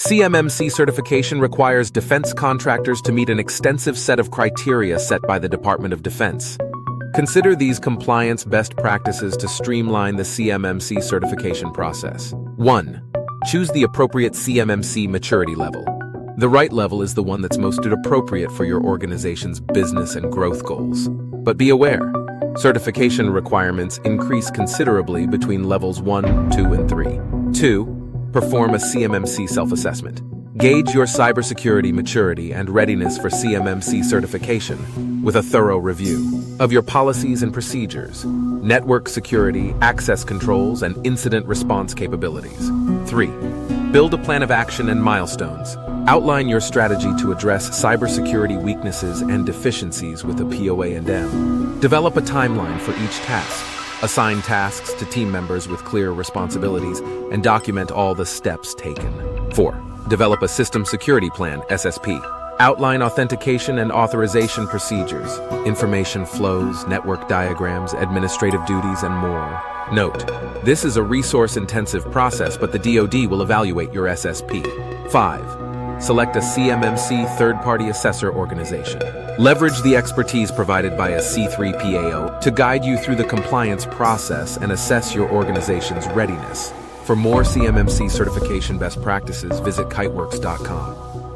CMMC certification requires defense contractors to meet an extensive set of criteria set by the Department of Defense. Consider these compliance best practices to streamline the CMMC certification process. 1. Choose the appropriate CMMC maturity level. The right level is the one that's most appropriate for your organization's business and growth goals. But be aware, certification requirements increase considerably between levels 1, 2, and 3. 2. Perform a CMMC self-assessment. Gauge your cybersecurity maturity and readiness for CMMC certification with a thorough review of your policies and procedures, network security, access controls, and incident response capabilities. 3. Build a plan of action and milestones. Outline your strategy to address cybersecurity weaknesses and deficiencies with a POA&M. Develop a timeline for each task. Assign tasks to team members with clear responsibilities and document all the steps taken. 4. Develop a system security plan, SSP. Outline authentication and authorization procedures, information flows, network diagrams, administrative duties, and more. Note, this is a resource-intensive process, but the DoD will evaluate your SSP. 5. Select a CMMC third-party assessor organization. Leverage the expertise provided by a C3PAO to guide you through the compliance process and assess your organization's readiness. For more CMMC certification best practices, visit kiteworks.com.